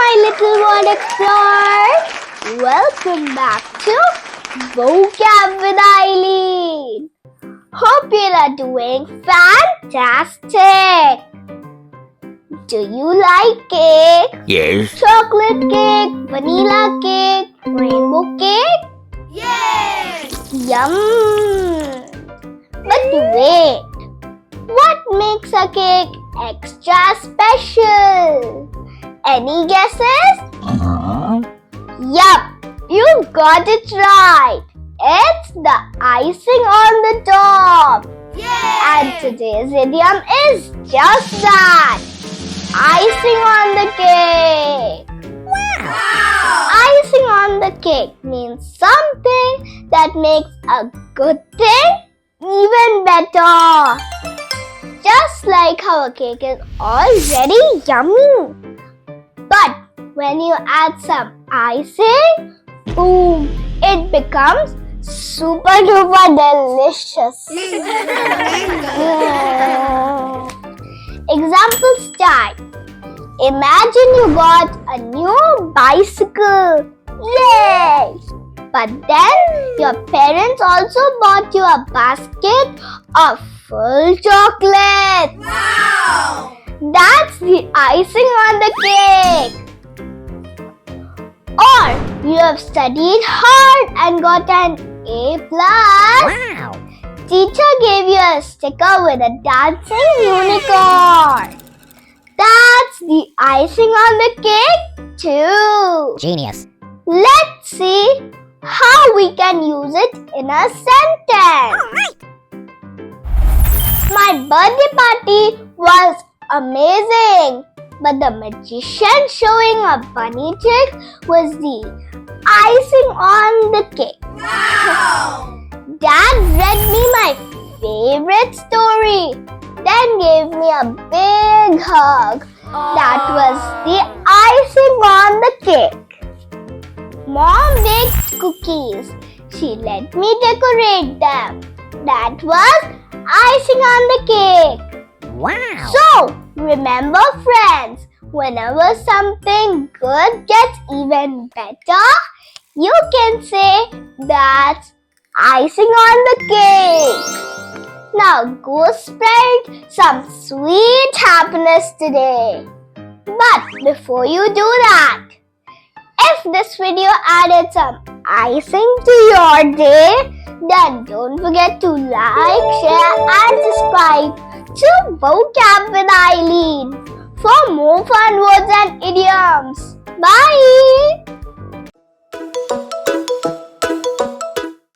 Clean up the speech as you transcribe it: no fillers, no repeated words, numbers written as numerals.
my little word explorers! Welcome back to Vocab with Aileen. Hope you are doing fantastic. Do you like cake? Yes. Chocolate cake, vanilla cake, rainbow cake? Yes! Yum! But wait, what makes a cake extra special? Any guesses? Yup, you got it right. It's the icing on the top. Yay! And today's idiom is just that. Icing on the cake. Wow! Icing on the cake means something that makes a good thing even better. Just like how a cake is already yummy. But when you add some icing, boom, it becomes super duper delicious. Example start. Imagine you got a new bicycle. Yay! But then your parents also bought you a basket of full chocolate. Wow! That's the icing on the cake. Or you have studied hard and got an A+. Wow. Teacher gave you a sticker with a dancing unicorn. That's the icing on the cake too. Genius. Let's see how we can use it in a sentence. My birthday party was amazing, but the magician showing a bunny trick was the icing on the cake. Wow! Dad read me my favorite story, then gave me a big hug. That was the icing on the cake. Mom baked cookies. She let me decorate them. That was icing on the cake. Wow. So, remember friends, whenever something good gets even better, you can say that's icing on the cake. Now go spread some sweet happiness today. But before you do that, if this video added some icing to your day, then don't forget to like, share and subscribe to Vocab with Aileen for more fun words and idioms. Bye!